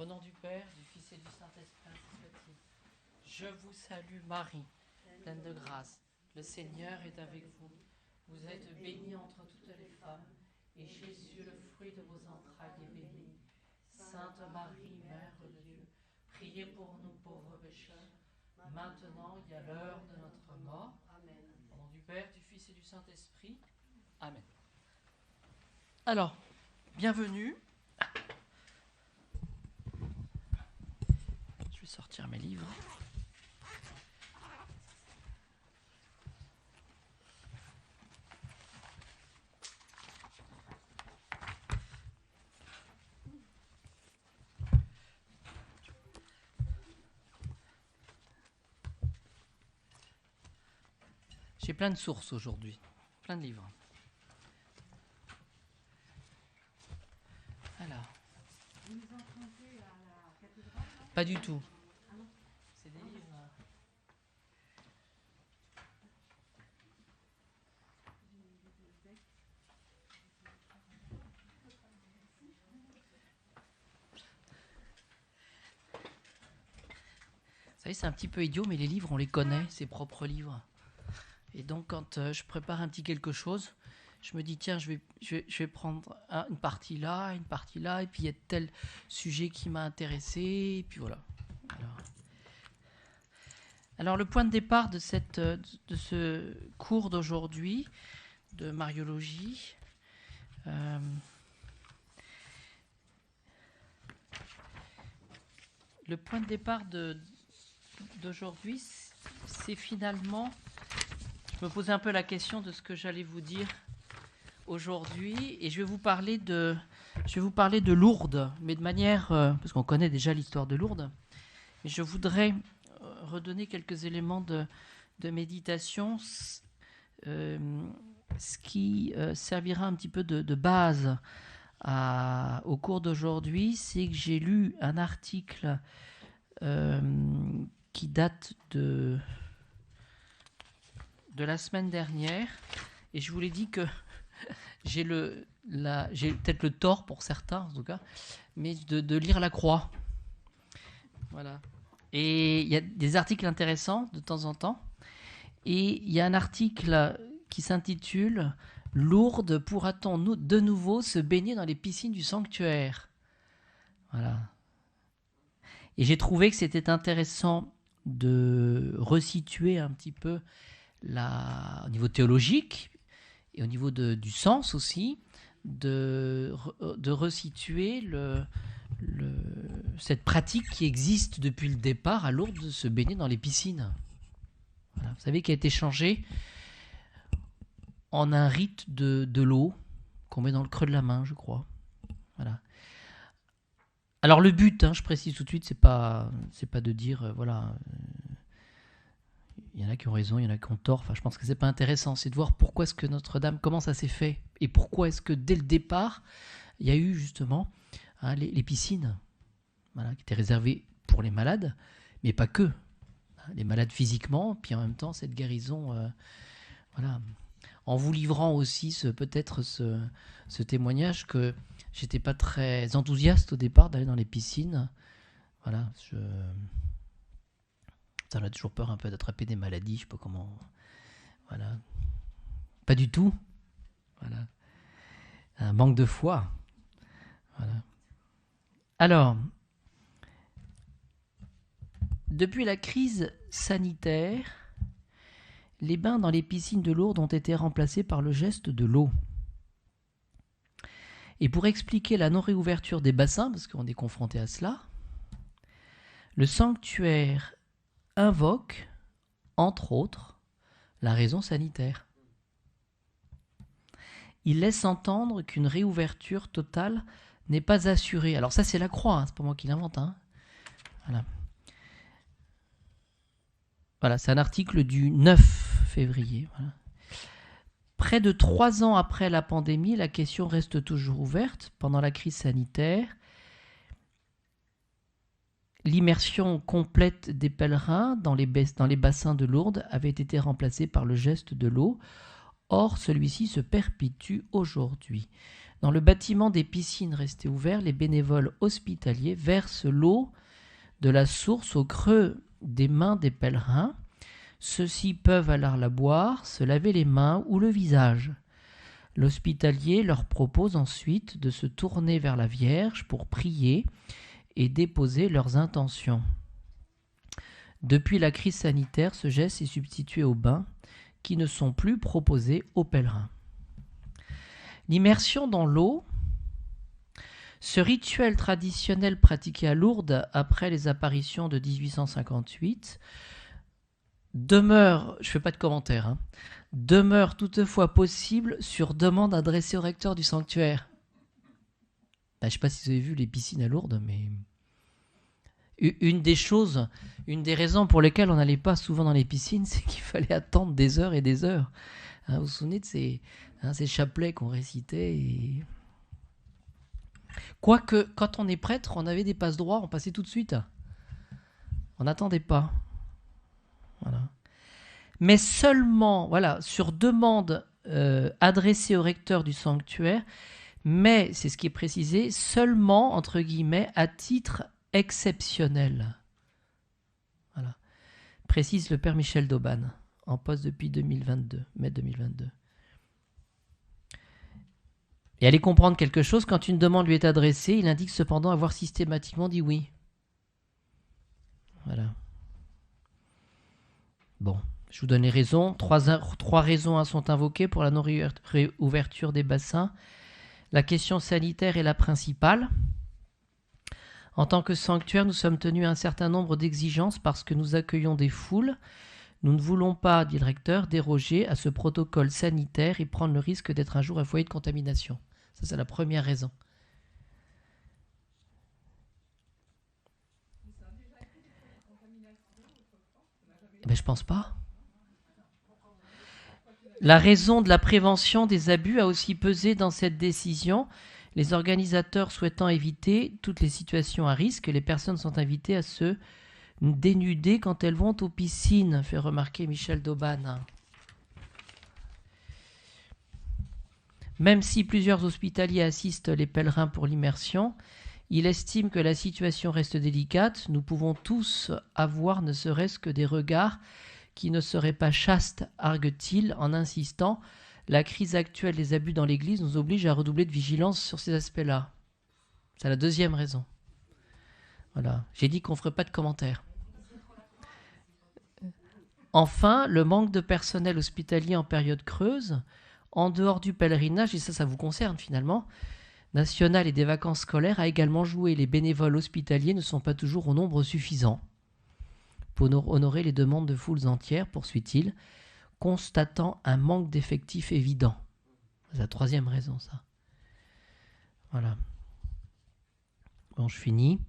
Au nom du Père, du Fils et du Saint-Esprit, ainsi soit-il. Je vous salue Marie, pleine de grâce. Le Seigneur est avec vous. Vous êtes bénie entre toutes les femmes, et Jésus, le fruit de vos entrailles, est béni. Sainte Marie, Mère de Dieu, priez pour nous pauvres pécheurs, maintenant et à l'heure de notre mort. Amen. Au nom du Père, du Fils et du Saint-Esprit. Amen. Alors, bienvenue. Je vais sortir mes livres. J'ai plein de sources aujourd'hui, plein de livres. Alors. Vous nous empruntez à la cathédrale, non ? Pas du tout. Ah non. C'est des livres. Vous savez, c'est un petit peu idiot, mais les livres, on les connaît, ses propres livres. Et donc, quand je prépare un petit quelque chose, je me dis, tiens, je vais prendre une partie là, et puis il y a tel sujet qui m'a intéressé, et puis voilà. Alors le point de départ de ce cours d'aujourd'hui, de mariologie, le point de départ d'aujourd'hui, c'est finalement... Je me posais un peu la question de ce que j'allais vous dire aujourd'hui, et je vais vous parler de Lourdes, mais de manière, parce qu'on connaît déjà l'histoire de Lourdes, mais je voudrais redonner quelques éléments de méditation, ce qui servira un petit peu de base au cours d'aujourd'hui. C'est que j'ai lu un article qui date de la semaine dernière, et je vous l'ai dit que j'ai peut-être le tort pour certains en tout cas, mais de lire la Croix. Voilà. Et il y a des articles intéressants de temps en temps, et il y a un article qui s'intitule « Lourdes, pourra-t-on de nouveau se baigner dans les piscines du sanctuaire ?» Voilà. Et j'ai trouvé que c'était intéressant de resituer un petit peu au niveau théologique et au niveau du sens aussi, de resituer cette pratique qui existe depuis le départ à Lourdes de se baigner dans les piscines. Voilà. Vous savez, qui a été changé en un rite de l'eau qu'on met dans le creux de la main, je crois. Voilà. Alors le but, je précise tout de suite, c'est pas de dire voilà. Il y en a qui ont raison, il y en a qui ont tort. Enfin, je pense que c'est pas intéressant. C'est de voir pourquoi est-ce que Notre-Dame, comment ça s'est fait, et pourquoi est-ce que dès le départ, il y a eu justement les piscines, voilà, qui étaient réservées pour les malades, mais pas que. Les malades physiquement, puis en même temps cette guérison, voilà. En vous livrant aussi peut-être ce témoignage que j'étais pas très enthousiaste au départ d'aller dans les piscines. Voilà, on a toujours peur un peu d'attraper des maladies, je sais pas comment. Voilà. Pas du tout. Voilà. Un manque de foi. Voilà. Alors, depuis la crise sanitaire, les bains dans les piscines de Lourdes ont été remplacés par le geste de l'eau. Et pour expliquer la non-réouverture des bassins, parce qu'on est confronté à cela, le sanctuaire invoque, entre autres, la raison sanitaire. Il laisse entendre qu'une réouverture totale n'est pas assurée. Alors ça, c'est la Croix, c'est pas moi qui l'invente. Voilà. Voilà, c'est un article du 9 février. Voilà. Près de 3 ans après la pandémie, la question reste toujours ouverte. Pendant la crise sanitaire, l'immersion complète des pèlerins dans les bassins de Lourdes avait été remplacée par le geste de l'eau. Or, celui-ci se perpétue aujourd'hui. Dans le bâtiment des piscines resté ouvert, les bénévoles hospitaliers versent l'eau de la source au creux des mains des pèlerins. Ceux-ci peuvent alors la boire, se laver les mains ou le visage. L'hospitalier leur propose ensuite de se tourner vers la Vierge pour prier et déposer leurs intentions. Depuis la crise sanitaire, ce geste est substitué aux bains qui ne sont plus proposés aux pèlerins. L'immersion dans l'eau, ce rituel traditionnel pratiqué à Lourdes après les apparitions de 1858, demeure, je ne fais pas de commentaire, demeure toutefois possible sur demande adressée au recteur du sanctuaire. Je ne sais pas si vous avez vu les piscines à Lourdes, mais une des raisons pour lesquelles on n'allait pas souvent dans les piscines, c'est qu'il fallait attendre des heures et des heures. Vous vous souvenez de ces chapelets qu'on récitait Quoique, quand on est prêtre, on avait des passe-droits, on passait tout de suite. On n'attendait pas. Voilà. Mais seulement, sur demande adressée au recteur du sanctuaire, mais, c'est ce qui est précisé, seulement, entre guillemets, à titre exceptionnel. Voilà. Précise le père Michel d'Aubagne, en poste depuis 2022, mai 2022. Et allez comprendre quelque chose, quand une demande lui est adressée, il indique cependant avoir systématiquement dit oui. Voilà. Bon, je vous donne les raisons. Trois raisons sont invoquées pour la non-réouverture des bassins. La question sanitaire est la principale. En tant que sanctuaire, nous sommes tenus à un certain nombre d'exigences parce que nous accueillons des foules. Nous ne voulons pas, dit le recteur, déroger à ce protocole sanitaire et prendre le risque d'être un jour un foyer de contamination. Ça, c'est la première raison. Je pense pas. La raison de la prévention des abus a aussi pesé dans cette décision. Les organisateurs souhaitant éviter toutes les situations à risque, les personnes sont invitées à se dénuder quand elles vont aux piscines, fait remarquer Michel d'Aubagne. Même si plusieurs hospitaliers assistent les pèlerins pour l'immersion, il estime que la situation reste délicate. Nous pouvons tous avoir ne serait-ce que des regards qui ne seraient pas chastes, argue-t-il en insistant. La crise actuelle des abus dans l'Église nous oblige à redoubler de vigilance sur ces aspects-là. C'est la deuxième raison. Voilà. J'ai dit qu'on ne ferait pas de commentaires. Enfin, le manque de personnel hospitalier en période creuse, en dehors du pèlerinage, et ça vous concerne finalement, national et des vacances scolaires, a également joué. Les bénévoles hospitaliers ne sont pas toujours au nombre suffisant pour honorer les demandes de foules entières, poursuit-il, constatant un manque d'effectifs évident. C'est la troisième raison, ça. Voilà. Bon, je finis.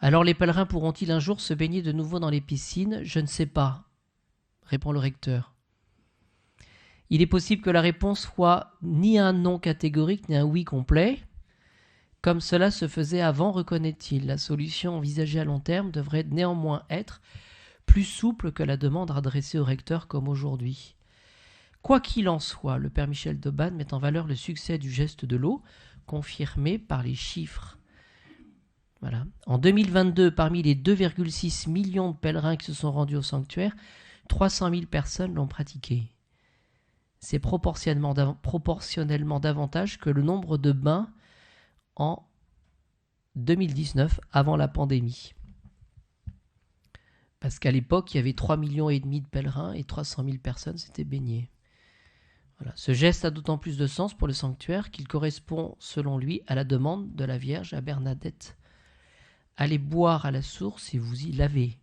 Alors, les pèlerins pourront-ils un jour se baigner de nouveau dans les piscines ? Je ne sais pas, répond le recteur. Il est possible que la réponse soit ni un non catégorique, ni un oui complet. Comme cela se faisait avant, reconnaît-il. La solution envisagée à long terme devrait néanmoins être plus souple que la demande adressée au recteur comme aujourd'hui. Quoi qu'il en soit, le père Michel d'Aubagne met en valeur le succès du geste de l'eau, confirmé par les chiffres. Voilà. En 2022, parmi les 2,6 millions de pèlerins qui se sont rendus au sanctuaire, 300 000 personnes l'ont pratiqué. C'est proportionnellement davantage que le nombre de bains en 2019, avant la pandémie. Parce qu'à l'époque, il y avait 3,5 millions de pèlerins et 300 000 personnes s'étaient baignées. Voilà. Ce geste a d'autant plus de sens pour le sanctuaire qu'il correspond, selon lui, à la demande de la Vierge à Bernadette. Allez boire à la source et vous y lavez.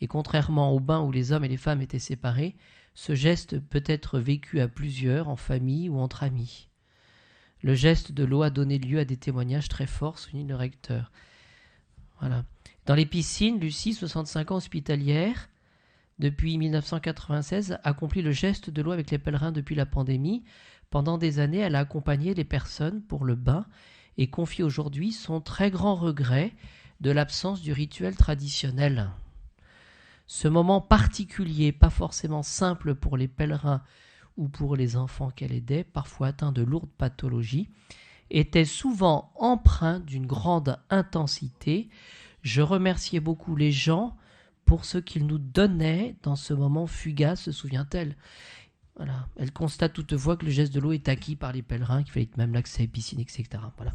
Et contrairement au bain où les hommes et les femmes étaient séparés, ce geste peut être vécu à plusieurs, en famille ou entre amis. Le geste de l'eau a donné lieu à des témoignages très forts, souligne le recteur. Voilà. Dans les piscines, Lucie, 65 ans, hospitalière, depuis 1996, accomplit le geste de l'eau avec les pèlerins depuis la pandémie. Pendant des années, elle a accompagné les personnes pour le bain et confie aujourd'hui son très grand regret de l'absence du rituel traditionnel. Ce moment particulier, pas forcément simple pour les pèlerins ou pour les enfants qu'elle aidait, parfois atteints de lourdes pathologies, était souvent empreint d'une grande intensité. Je remerciais beaucoup les gens pour ce qu'ils nous donnaient dans ce moment fugace, se souvient-elle. Voilà. Elle constate toutefois que le geste de l'eau est acquis par les pèlerins, qu'il fallait même l'accès à la piscine, etc. Voilà.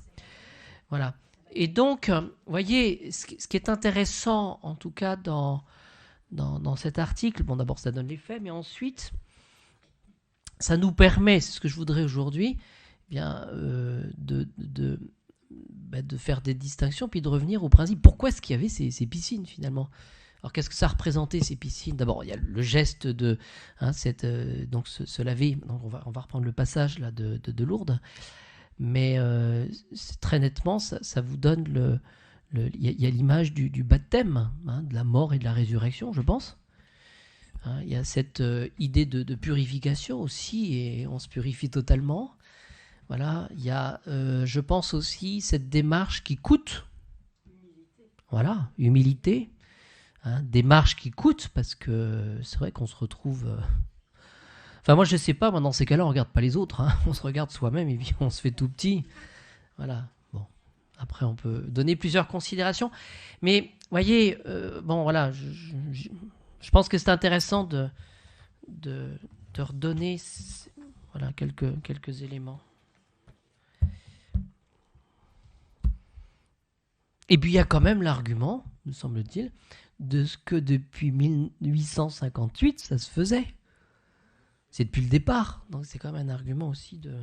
Voilà. Et donc, vous voyez, ce qui est intéressant, en tout cas, dans cet article, bon, d'abord, ça donne les faits, mais ensuite, ça nous permet, c'est ce que je voudrais aujourd'hui, bien, de faire des distinctions, puis de revenir au principe. Pourquoi est-ce qu'il y avait ces piscines, finalement ? Alors, qu'est-ce que ça représentait, ces piscines ? D'abord, il y a le geste de donc se laver. Donc, on va reprendre le passage là, de Lourdes. Mais très nettement, ça vous donne il y a l'image du baptême, de la mort et de la résurrection, je pense. Il y a cette idée de purification aussi, et on se purifie totalement. Voilà, il y a, je pense aussi, cette démarche qui coûte. Voilà, humilité. Démarche qui coûte, parce que c'est vrai qu'on se retrouve... Enfin, moi, je sais pas, dans ces cas-là, on regarde pas les autres. On se regarde soi-même et puis on se fait tout petit. Voilà, bon. Après, on peut donner plusieurs considérations. Mais, voyez, bon, voilà, je pense que c'est intéressant de redonner voilà, quelques éléments. Et puis, il y a quand même l'argument, me semble-t-il, de ce que depuis 1858, ça se faisait. C'est depuis le départ. Donc, c'est quand même un argument aussi de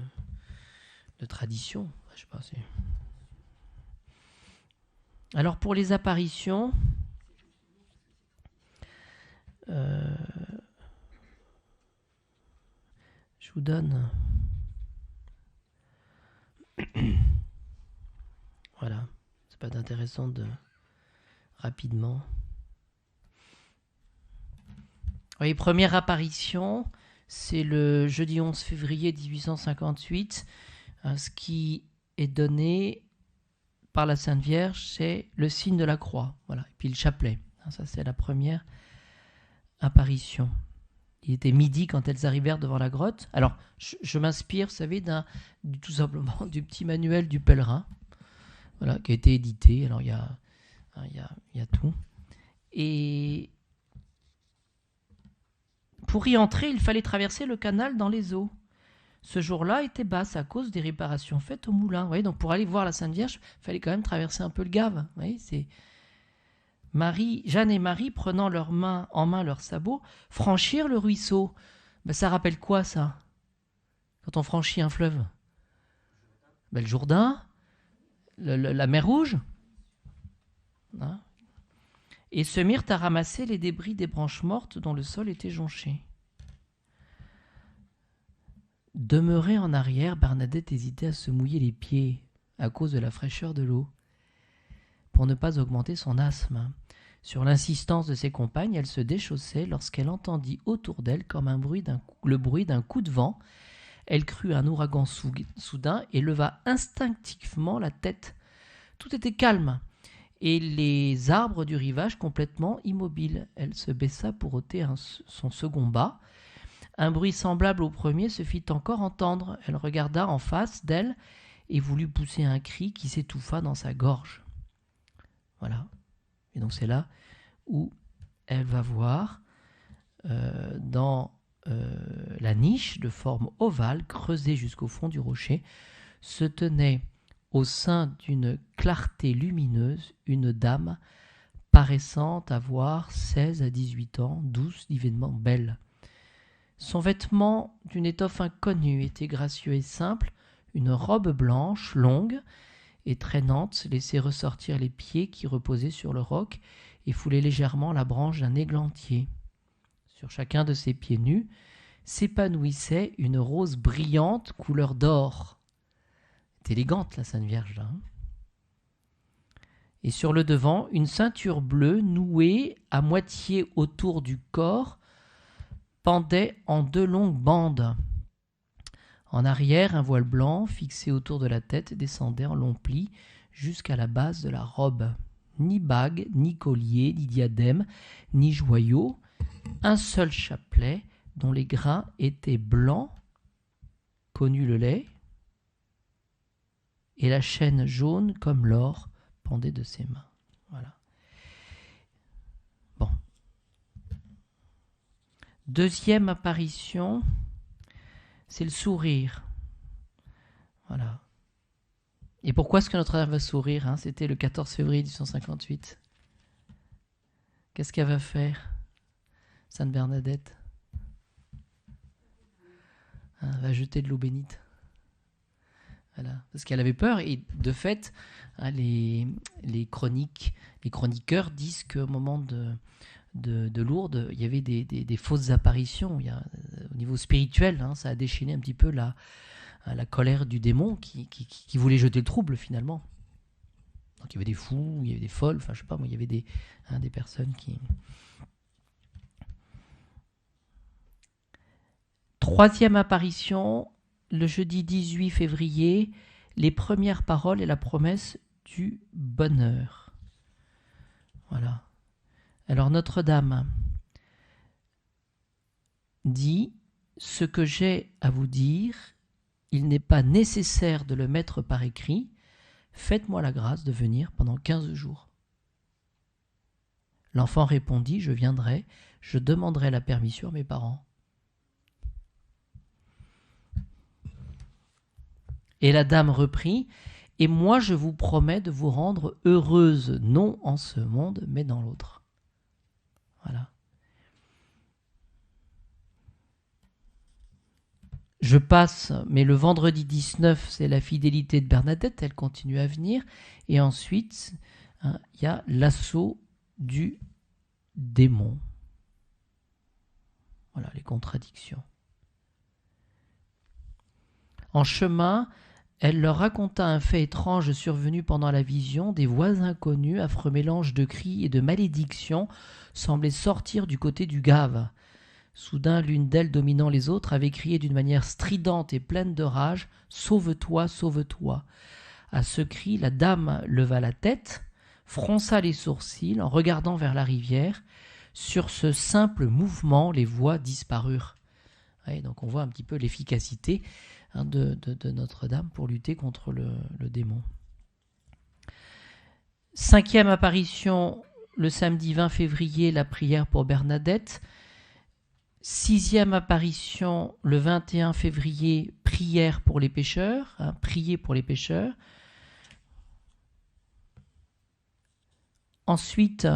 tradition. Je sais pas, Alors, pour les apparitions, je vous donne... Voilà. C'est pas intéressant de... Rapidement. Oui, première apparition, c'est le jeudi 11 février 1858. Ce qui est donné par la Sainte Vierge, c'est le signe de la croix. Voilà. Et puis le chapelet. Ça, c'est la première apparition. Il était midi quand elles arrivèrent devant la grotte. Alors, je m'inspire, vous savez, tout simplement du petit manuel du pèlerin, voilà, qui a été édité. Alors, il y a tout. Et pour y entrer, il fallait traverser le canal dans les eaux. Ce jour-là était basse à cause des réparations faites au moulin. Vous voyez, donc pour aller voir la Sainte Vierge, il fallait quand même traverser un peu le Gave. Vous voyez, c'est Jeanne et Marie, prenant en main leurs sabots, franchirent le ruisseau. Ben, ça rappelle quoi, ça ? Quand on franchit un fleuve ? Ben, le Jourdain, la mer Rouge. Et se mirent à ramasser les débris des branches mortes dont le sol était jonché. Demeurée en arrière, Bernadette hésitait à se mouiller les pieds à cause de la fraîcheur de l'eau, pour ne pas augmenter son asthme. Sur l'insistance de ses compagnes, elle se déchaussait lorsqu'elle entendit autour d'elle comme le bruit d'un coup de vent. Elle crut un ouragan soudain et leva instinctivement la tête. Tout était calme et les arbres du rivage complètement immobiles. Elle se baissa pour ôter son second bas. Un bruit semblable au premier se fit encore entendre. Elle regarda en face d'elle et voulut pousser un cri qui s'étouffa dans sa gorge. Voilà. Et donc c'est là où elle va voir dans la niche de forme ovale creusée jusqu'au fond du rocher se tenait au sein d'une clarté lumineuse une dame paraissant avoir 16 à 18 ans, douce, divinement belle. Son vêtement d'une étoffe inconnue était gracieux et simple, une robe blanche, longue et traînante, laissait ressortir les pieds qui reposaient sur le roc et foulait légèrement la branche d'un églantier. Sur chacun de ses pieds nus s'épanouissait une rose brillante couleur d'or. C'est élégante la Sainte Vierge là. Et sur le devant, une ceinture bleue nouée à moitié autour du corps pendait en 2 longues bandes. En arrière, un voile blanc fixé autour de la tête descendait en longs plis jusqu'à la base de la robe. Ni bague, ni collier, ni diadème, ni joyaux. Un seul chapelet dont les grains étaient blancs, connu le lait, et la chaîne jaune comme l'or pendait de ses mains. Voilà. Bon. Deuxième apparition, c'est le sourire. Voilà. Et pourquoi est-ce que Notre-Dame va sourire, hein? C'était le 14 février 1858. Qu'est-ce qu'elle va faire, Sainte Bernadette? Elle va jeter de l'eau bénite. Voilà. Parce qu'elle avait peur, et de fait, hein, les chroniqueurs disent qu'au moment de Lourdes, il y avait des fausses apparitions. Au niveau spirituel, hein, ça a déchaîné un petit peu la colère du démon qui voulait jeter le trouble finalement. Donc il y avait des fous, il y avait des folles, enfin je sais pas moi, il y avait des personnes qui... Troisième apparition, le jeudi 18 février, les premières paroles et la promesse du bonheur. Voilà. Alors Notre-Dame dit « Ce que j'ai à vous dire, il n'est pas nécessaire de le mettre par écrit. Faites-moi la grâce de venir pendant 15 jours. » L'enfant répondit « Je viendrai, je demanderai la permission à mes parents. » Et la dame reprit « Et moi je vous promets de vous rendre heureuse, non en ce monde, mais dans l'autre. » Voilà. Je passe, mais le vendredi 19, c'est la fidélité de Bernadette, elle continue à venir. Et ensuite, hein, il y a l'assaut du démon. Voilà, les contradictions. En chemin, elle leur raconta un fait étrange survenu pendant la vision. Des voix inconnues, affreux mélange de cris et de malédictions, semblaient sortir du côté du Gave. Soudain, l'une d'elles, dominant les autres, avait crié d'une manière stridente et pleine de rage « Sauve-toi, sauve-toi !» À ce cri, la dame leva la tête, fronça les sourcils en regardant vers la rivière. Sur ce simple mouvement, les voix disparurent. Ouais, donc on voit un petit peu l'efficacité, hein, de Notre-Dame pour lutter contre le démon. Cinquième apparition, le samedi 20 février, la prière pour Bernadette. Sixième apparition, le 21 février, prière pour les pécheurs, hein, prier pour les pécheurs. Ensuite,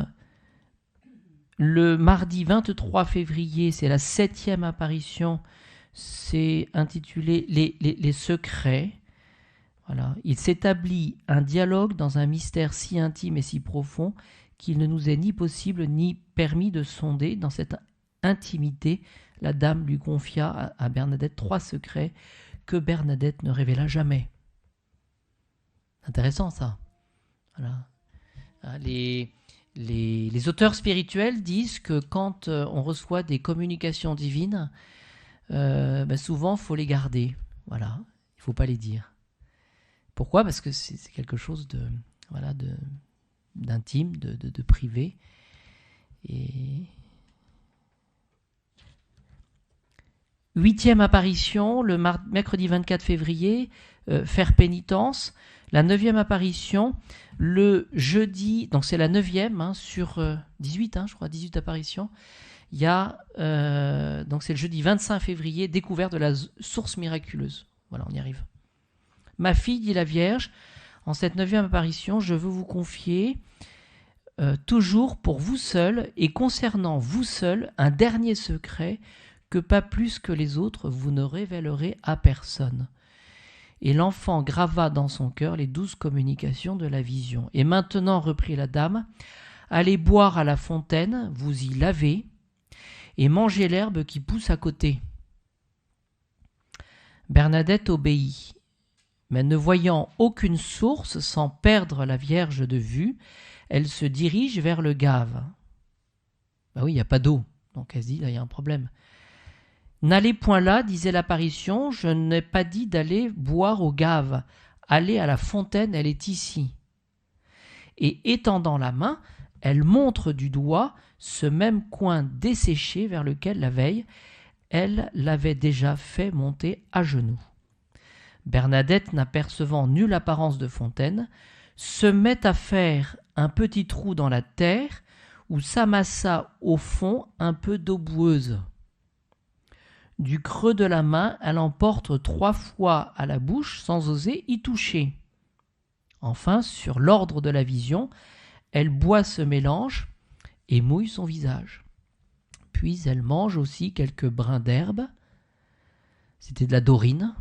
le mardi 23 février, c'est la septième apparition, c'est intitulé les secrets. Voilà. Il s'établit un dialogue dans un mystère si intime et si profond qu'il ne nous est ni possible ni permis de sonder. Dans cette intimité, la dame lui confia à Bernadette 3 secrets que Bernadette ne révéla jamais. Intéressant ça. Voilà. Les auteurs spirituels disent que quand on reçoit des communications divines, souvent il faut les garder. Voilà. Il ne faut pas les dire. Pourquoi ? Parce que c'est quelque chose d'intime, de privé. Et... Huitième apparition, le mercredi 24 février, faire pénitence. La neuvième apparition, le jeudi, donc c'est la neuvième, hein, sur 18, je crois, 18 apparitions. Il y a, donc c'est le jeudi 25 février, découverte de la source miraculeuse. Voilà, on y arrive. Ma fille, dit la Vierge, en cette neuvième apparition, je veux vous confier, toujours pour vous seul et concernant vous seul, un dernier secret que pas plus que les autres vous ne révélerez à personne. Et l'enfant grava dans son cœur les 12 communications de la vision. Et maintenant, reprit la dame, allez boire à la fontaine, vous y lavez, et mangez l'herbe qui pousse à côté. Bernadette obéit, mais ne voyant aucune source sans perdre la Vierge de vue, elle se dirige vers le Gave. Ben oui, il n'y a pas d'eau, donc elle se dit, là, il y a un problème. N'allez point là, disait l'apparition, je n'ai pas dit d'aller boire au Gave. Allez à la fontaine, elle est ici. Et étendant la main, elle montre du doigt ce même coin desséché vers lequel la veille, elle l'avait déjà fait monter à genoux. Bernadette, n'apercevant nulle apparence de fontaine, se met à faire un petit trou dans la terre où s'amassa au fond un peu d'eau boueuse. Du creux de la main, elle en porte 3 fois à la bouche sans oser y toucher. Enfin, sur l'ordre de la vision, elle boit ce mélange et mouille son visage. Puis elle mange aussi quelques brins d'herbe. C'était de la dorine.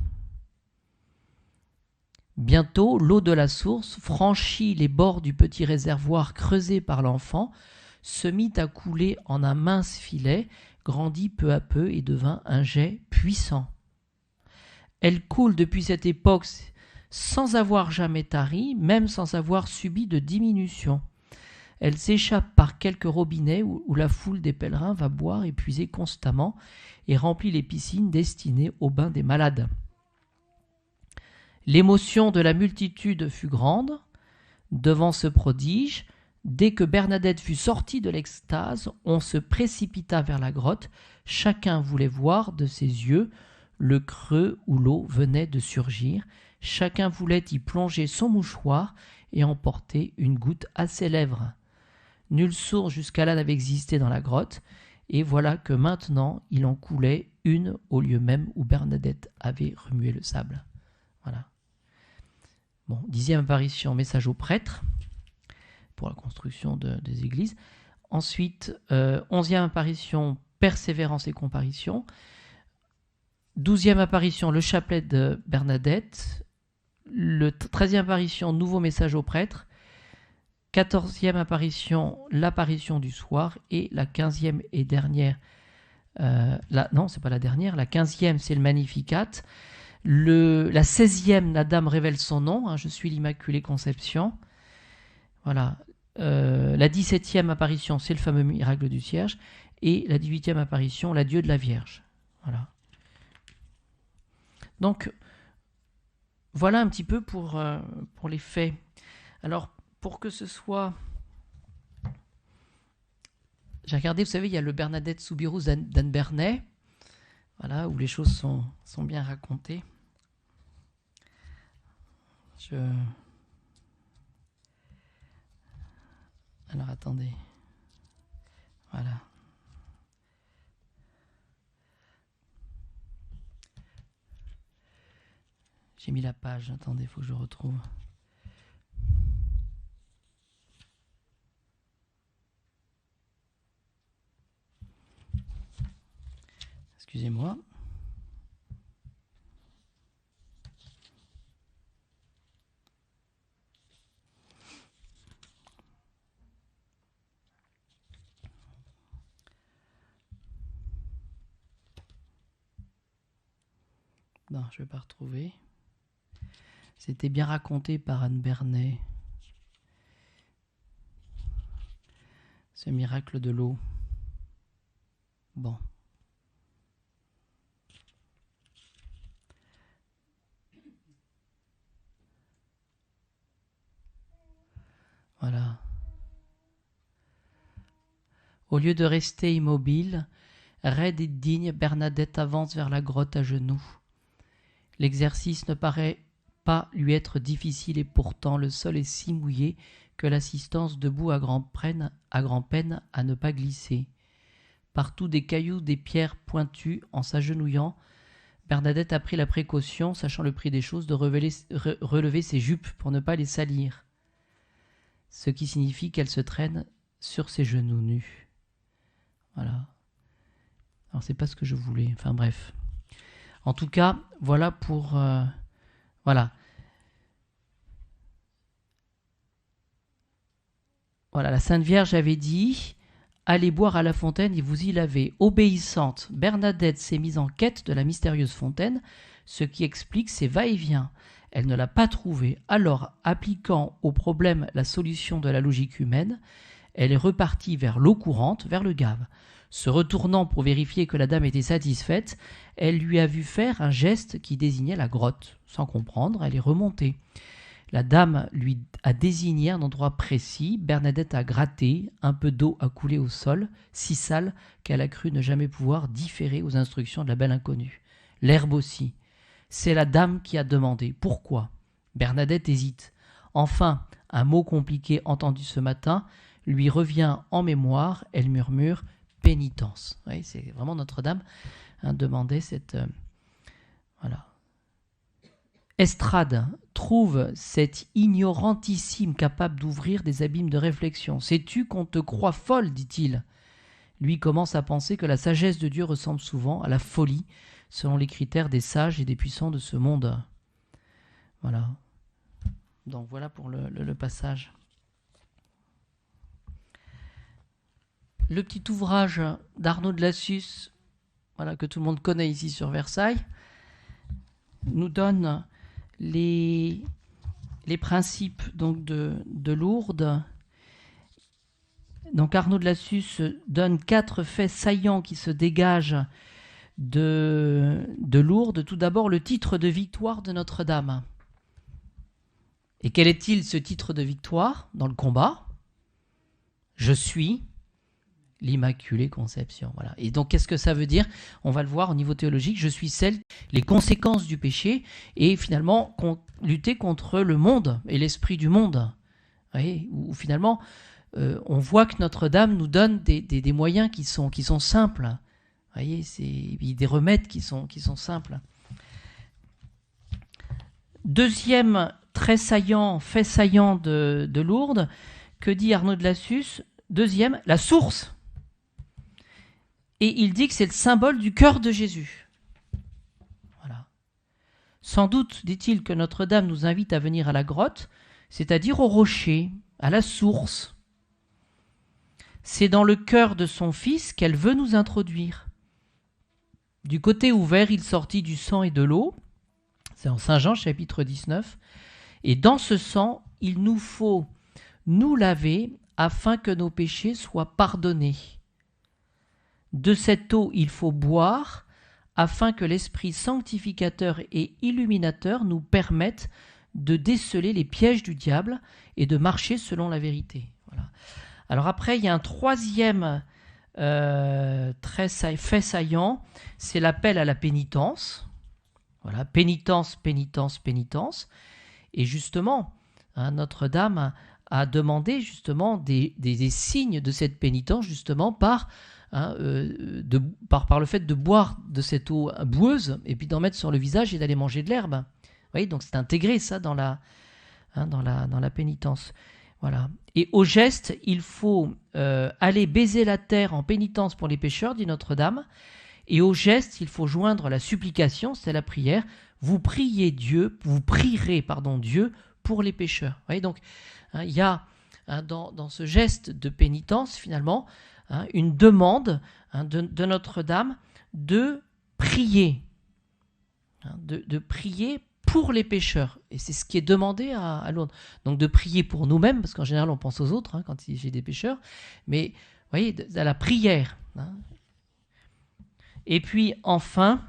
Bientôt, l'eau de la source franchit les bords du petit réservoir creusé par l'enfant, se mit à couler en un mince filet, grandit peu à peu et devint un jet puissant. Elle coule depuis cette époque sans avoir jamais tari, même sans avoir subi de diminution. Elle s'échappe par quelques robinets où la foule des pèlerins va boire et puiser constamment et remplit les piscines destinées au bain des malades. L'émotion de la multitude fut grande devant ce prodige. Dès que Bernadette fut sortie de l'extase, on se précipita vers la grotte. Chacun voulait voir de ses yeux le creux où l'eau venait de surgir. Chacun voulait y plonger son mouchoir et emporter une goutte à ses lèvres. Nulle source jusqu'à là n'avait existé dans la grotte, et voilà que maintenant il en coulait une au lieu même où Bernadette avait remué le sable. Voilà. Bon, 10e apparition, message aux prêtres pour la construction des églises. Ensuite, 11e apparition, persévérance et comparition. 12e apparition, le chapelet de Bernadette. Le 13e apparition, nouveau message aux prêtres. 14e apparition, l'apparition du soir. Et la 15e et dernière, non, c'est pas la dernière, la 15e, c'est le Magnificat. La 16e, la dame révèle son nom, je suis l'Immaculée Conception. Voilà. La 17e apparition, c'est le fameux miracle du cierge. Et la 18e apparition, l'adieu de la Vierge. Voilà. Donc, voilà un petit peu pour les faits. Alors, pour que ce soit... J'ai regardé, vous savez, il y a le Bernadette Soubirous d'Anne Bernet, voilà, où les choses sont bien racontées. Alors, attendez. Voilà. J'ai mis la page, attendez, il faut que je retrouve. Excusez-moi. Non, je ne vais pas retrouver. C'était bien raconté par Anne Bernet. Ce miracle de l'eau. Bon. Voilà. Au lieu de rester immobile, raide et digne, Bernadette avance vers la grotte à genoux. L'exercice ne paraît pas lui être difficile et pourtant le sol est si mouillé que l'assistance debout a grand-peine à ne pas glisser. Partout des cailloux, des pierres pointues. En s'agenouillant, Bernadette a pris la précaution, sachant le prix des choses, de relever ses jupes pour ne pas les salir. Ce qui signifie qu'elle se traîne sur ses genoux nus. Voilà. Alors c'est pas ce que je voulais. Enfin bref. En tout cas, voilà pour... voilà. Voilà, la Sainte Vierge avait dit « Allez boire à la fontaine et vous y lavez ». Obéissante, Bernadette s'est mise en quête de la mystérieuse fontaine, ce qui explique ses va-et-vient. Elle ne l'a pas trouvée. Alors, appliquant au problème la solution de la logique humaine, elle est repartie vers l'eau courante, vers le Gave. Se retournant pour vérifier que la dame était satisfaite, elle lui a vu faire un geste qui désignait la grotte. Sans comprendre, elle est remontée. La dame lui a désigné un endroit précis. Bernadette a gratté, un peu d'eau a coulé au sol, si sale qu'elle a cru ne jamais pouvoir différer aux instructions de la belle inconnue. L'herbe aussi. C'est la dame qui a demandé. Pourquoi ? Bernadette hésite. Enfin, un mot compliqué entendu ce matin lui revient en mémoire. Elle murmure « pénitence ». Oui, c'est vraiment Notre-Dame demandait cette... voilà. Estrade trouve cet ignorantissime capable d'ouvrir des abîmes de réflexion. « Sais-tu qu'on te croit folle ?» dit-il. Lui commence à penser que la sagesse de Dieu ressemble souvent à la folie, selon les critères des sages et des puissants de ce monde. Voilà. Donc voilà pour le passage. Le petit ouvrage d'Arnaud de Lassus, voilà, que tout le monde connaît ici sur Versailles, nous donne les principes donc, de Lourdes. Donc Arnaud de Lassus donne 4 faits saillants qui se dégagent de Lourdes. Tout d'abord, le titre de victoire de Notre-Dame. Et quel est-il, ce titre de victoire dans le combat ? Je suis l'Immaculée Conception. Voilà. Et donc, qu'est-ce que ça veut dire ? On va le voir au niveau théologique. Je suis celle, les conséquences du péché et finalement lutter contre le monde et l'esprit du monde. Vous voyez, où finalement, on voit que Notre-Dame nous donne des moyens qui sont simples. Vous voyez, c'est des remèdes qui sont simples. Deuxième très saillant, fait saillant de Lourdes, que dit Arnaud de Lassus ? Deuxième, la source. Et il dit que c'est le symbole du cœur de Jésus. Voilà. Sans doute, dit-il, que Notre-Dame nous invite à venir à la grotte, c'est-à-dire au rocher, à la source. C'est dans le cœur de son Fils qu'elle veut nous introduire. Du côté ouvert, il sortit du sang et de l'eau. C'est en Saint Jean, chapitre 19. Et dans ce sang, il nous faut nous laver afin que nos péchés soient pardonnés. De cette eau, il faut boire afin que l'Esprit sanctificateur et illuminateur nous permette de déceler les pièges du diable et de marcher selon la vérité. Voilà. Alors après, il y a un troisième fait saillant, c'est l'appel à la pénitence. Voilà, pénitence, pénitence, pénitence. Et justement, Notre-Dame a demandé justement des signes de cette pénitence, justement par le fait de boire de cette eau boueuse et puis d'en mettre sur le visage et d'aller manger de l'herbe. Vous voyez, donc c'est intégré ça dans la pénitence. Voilà. Et au geste, il faut aller baiser la terre en pénitence pour les pécheurs, dit Notre-Dame. Et au geste, il faut joindre la supplication, c'est la prière. Vous prierez Dieu pour les pécheurs. Vous voyez, donc il y a dans ce geste de pénitence, finalement, une demande de Notre-Dame de prier, de prier pour les pécheurs. Et c'est ce qui est demandé à Lourdes. Donc de prier pour nous-mêmes, parce qu'en général on pense aux autres quand il y a des pécheurs, mais vous voyez, à la prière. Et puis enfin,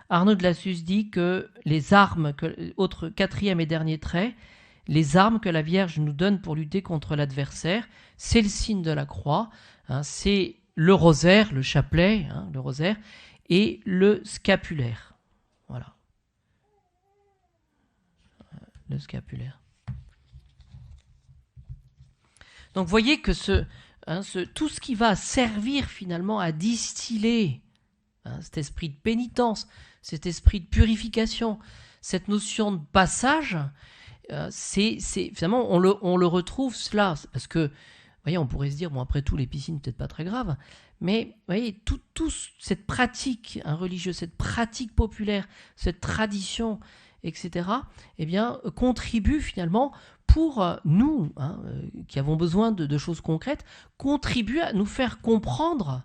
Arnaud de Lassus dit que les armes, autre quatrième et dernier trait, les armes que la Vierge nous donne pour lutter contre l'adversaire, c'est le signe de la croix, c'est le rosaire, le chapelet, le rosaire, et le scapulaire. Voilà. Le scapulaire. Donc vous voyez que tout ce qui va servir finalement à distiller cet esprit de pénitence, cet esprit de purification, cette notion de passage, c'est finalement on le retrouve cela, parce que vous voyez, on pourrait se dire, bon après tout les piscines peut-être pas très grave, mais vous voyez, tout cette pratique religieuse, cette pratique populaire, cette tradition, etc., eh bien, contribue finalement pour nous, qui avons besoin de choses concrètes, contribue à nous faire comprendre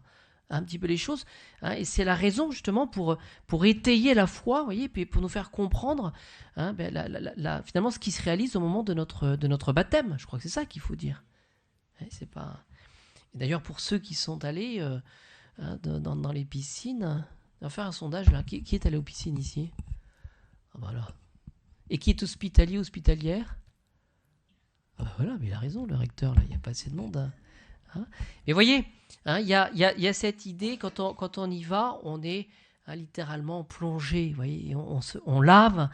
un petit peu les choses, et c'est la raison justement pour étayer la foi, vous voyez, puis pour nous faire comprendre finalement ce qui se réalise au moment de notre baptême. Je crois que c'est ça qu'il faut dire. C'est pas... Et d'ailleurs, pour ceux qui sont allés dans les piscines, on va faire un sondage là. Qui est allé aux piscines ici ? Voilà. Et qui est hospitalier, hospitalière ? Voilà, mais il a raison, le recteur, là, il n'y a pas assez de monde. Mais voyez, il y a cette idée, quand on y va, on est littéralement plongé, vous voyez, et on lave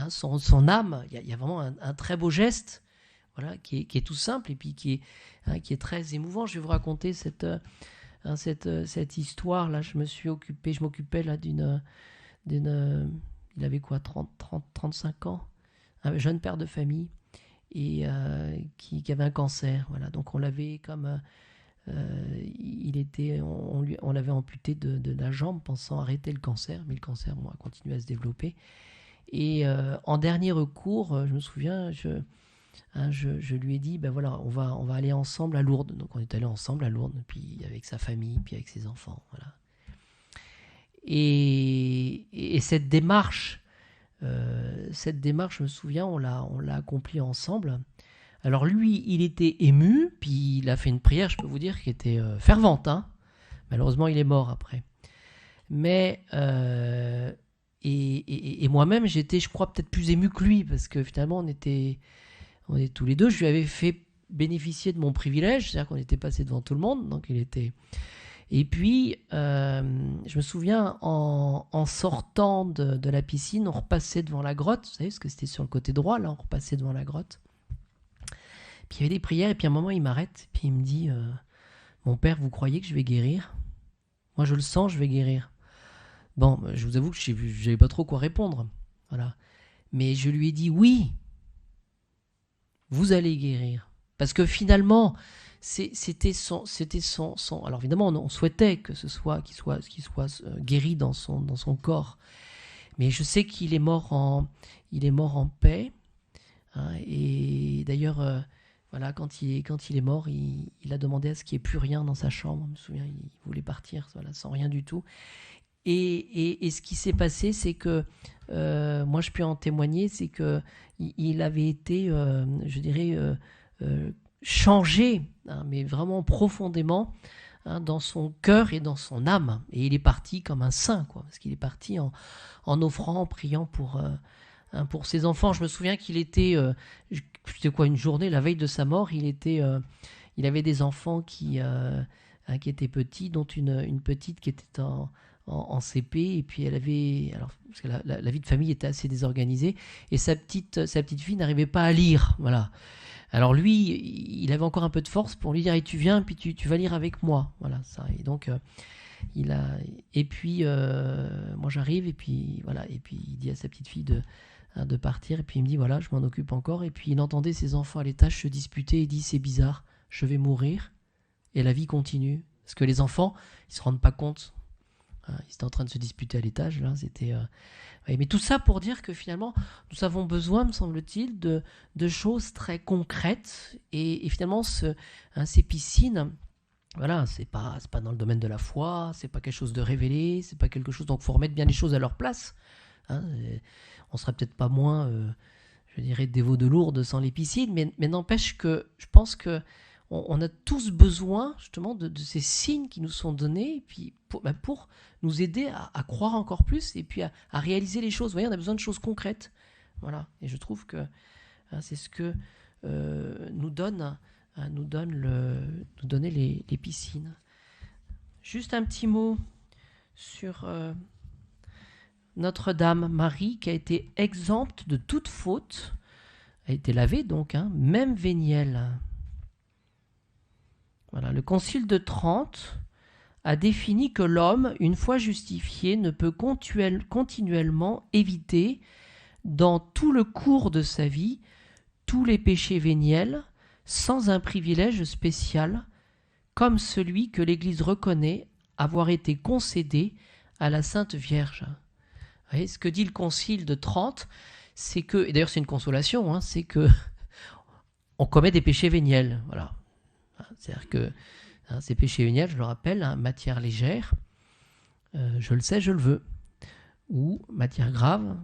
son âme. Il y a vraiment un très beau geste, voilà, qui est tout simple et puis qui est très émouvant. Je vais vous raconter cette histoire là. Je m'occupais là d'une, il avait quoi, 35 ans, un jeune père de famille et qui avait un cancer, voilà. Donc on l'avait comme on l'avait amputé de la jambe pensant arrêter le cancer, mais le cancer a continué à se développer. Et en dernier recours, je me souviens, je lui ai dit, ben voilà, on va aller ensemble à Lourdes. Donc on est allé ensemble à Lourdes, puis avec sa famille, puis avec ses enfants, voilà. Et cette démarche, je me souviens, on l'a accomplie ensemble. Alors lui, il était ému, puis il a fait une prière, je peux vous dire, qui était fervente. Malheureusement, il est mort après. Mais et moi-même, j'étais, je crois, peut-être plus ému que lui, parce que finalement, on est tous les deux. Je lui avais fait bénéficier de mon privilège, c'est-à-dire qu'on était passé devant tout le monde, donc il était. Et puis, je me souviens, en sortant de la piscine, on repassait devant la grotte, vous savez, parce que c'était sur le côté droit, là, on repassait devant la grotte. Puis il y avait des prières, et puis à un moment, il m'arrête, puis il me dit, mon père, vous croyez que je vais guérir ? Moi, je le sens, je vais guérir. Bon, je vous avoue que je n'avais pas trop quoi répondre, voilà. Mais je lui ai dit, oui, vous allez guérir. Parce que finalement, c'était son. Alors évidemment, on souhaitait que qu'il soit guéri dans son corps. Mais je sais qu'il est mort en paix. Et d'ailleurs, voilà, quand il est mort, il a demandé à ce qu'il n'y ait plus rien dans sa chambre. Je me souviens, il voulait partir, voilà, sans rien du tout. Et ce qui s'est passé, c'est que moi, je peux en témoigner, c'est que il avait été, je dirais, changé, mais vraiment profondément, dans son cœur et dans son âme. Et il est parti comme un saint, quoi, parce qu'il est parti en offrant, en priant pour ses enfants. Je me souviens qu'il était, c'était quoi, une journée, la veille de sa mort, il avait des enfants qui étaient petits, dont une petite qui était en CP, et puis elle avait, alors parce que la vie de famille était assez désorganisée, et sa petite fille n'arrivait pas à lire, voilà. Alors lui, il avait encore un peu de force pour lui dire, tu viens, puis tu vas lire avec moi, voilà ça. Et donc moi j'arrive, et puis voilà, et puis il dit à sa petite fille de partir, et puis il me dit, voilà, je m'en occupe encore. Et puis il entendait ses enfants à l'étage se disputer, et il dit, c'est bizarre, je vais mourir et la vie continue, parce que les enfants, ils se rendent pas compte. Ils étaient en train de se disputer à l'étage, là, c'était... Mais tout ça pour dire que finalement, nous avons besoin, me semble-t-il, de choses très concrètes. Et finalement, ces piscines, voilà, c'est pas dans le domaine de la foi, c'est pas quelque chose de révélé, c'est pas quelque chose... Donc, il faut remettre bien les choses à leur place. On serait peut-être pas moins, je dirais, dévots de Lourdes sans les piscines, mais n'empêche que je pense que on a tous besoin justement de ces signes qui nous sont donnés, et puis pour nous aider à croire encore plus, et puis à réaliser les choses. Vous voyez, on a besoin de choses concrètes. Voilà. Et je trouve que c'est ce que nous donnaient les piscines. Juste un petit mot sur Notre-Dame Marie, qui a été exempte de toute faute, a été lavée donc, même vénielle. Voilà, le Concile de Trente a défini que l'homme, une fois justifié, ne peut continuellement éviter, dans tout le cours de sa vie, tous les péchés véniels, sans un privilège spécial, comme celui que l'Église reconnaît avoir été concédé à la Sainte Vierge. Vous voyez, ce que dit le Concile de Trente, c'est que, et d'ailleurs c'est une consolation, c'est que on commet des péchés véniels, voilà. C'est-à-dire que ces péchés véniels, je le rappelle, matière légère, je le sais, je le veux, ou matière grave,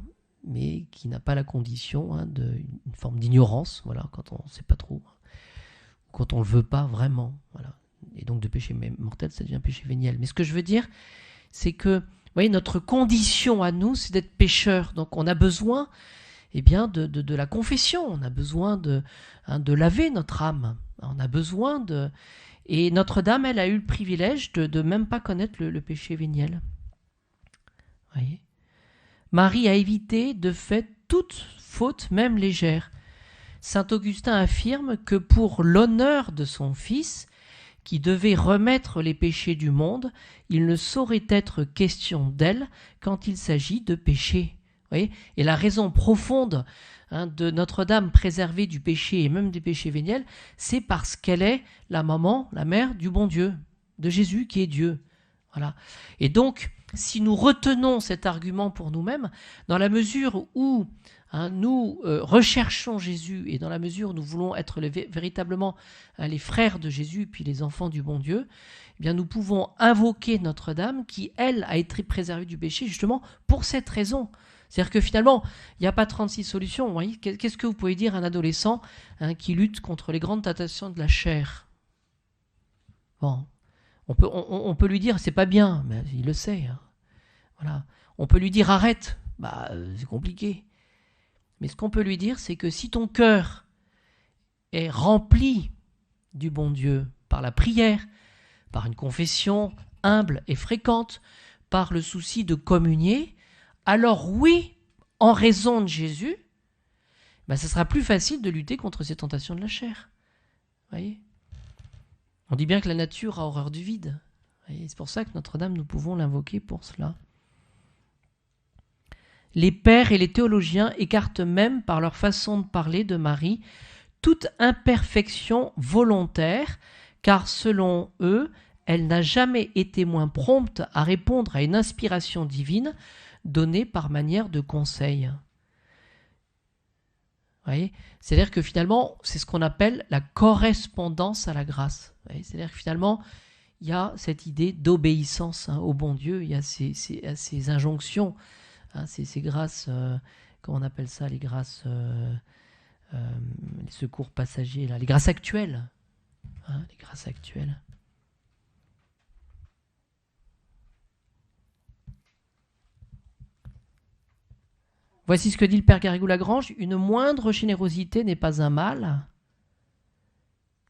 mais qui n'a pas la condition d'une forme d'ignorance, voilà, quand on ne sait pas trop, quand on ne le veut pas vraiment, voilà. Et donc de péché mortel, ça devient péché véniel. Mais ce que je veux dire, c'est que, vous voyez, notre condition à nous, c'est d'être pécheur. Donc on a besoin, de la confession, on a besoin de laver notre âme. On a besoin de... Et Notre-Dame, elle a eu le privilège de même pas connaître le péché véniel. Voyez, Marie a évité de fait toute faute, même légère. Saint Augustin affirme que pour l'honneur de son Fils, qui devait remettre les péchés du monde, il ne saurait être question d'elle quand il s'agit de péché. Voyez, et la raison profonde de Notre-Dame préservée du péché et même des péchés véniels, c'est parce qu'elle est la maman, la mère du bon Dieu, de Jésus qui est Dieu. Voilà. Et donc, si nous retenons cet argument pour nous-mêmes, dans la mesure où nous recherchons Jésus et dans la mesure où nous voulons être véritablement les frères de Jésus puis les enfants du bon Dieu, eh bien nous pouvons invoquer Notre-Dame qui, elle, a été préservée du péché justement pour cette raison. C'est-à-dire que finalement, il n'y a pas 36 solutions. Vous voyez, qu'est-ce que vous pouvez dire à un adolescent qui lutte contre les grandes tentations de la chair? Bon, on peut lui dire c'est pas bien, mais il le sait. Voilà. On peut lui dire arrête, c'est compliqué. Mais ce qu'on peut lui dire, c'est que si ton cœur est rempli du bon Dieu par la prière, par une confession humble et fréquente, par le souci de communier, alors oui, en raison de Jésus, ce sera plus facile de lutter contre ces tentations de la chair. Voyez, on dit bien que la nature a horreur du vide. Voyez, c'est pour ça que Notre-Dame, nous pouvons l'invoquer pour cela. Les pères et les théologiens écartent même, par leur façon de parler de Marie, toute imperfection volontaire, car selon eux, elle n'a jamais été moins prompte à répondre à une inspiration divine donnée par manière de conseil. Vous voyez, c'est-à-dire que finalement, c'est ce qu'on appelle la correspondance à la grâce. Vous voyez, c'est-à-dire que finalement, il y a cette idée d'obéissance au bon Dieu, il y a ces injonctions, ces grâces, comment on appelle ça, les grâces, les secours passagers, là, les grâces actuelles. Les grâces actuelles. Voici ce que dit le Père Garrigou-Lagrange: une moindre générosité n'est pas un mal.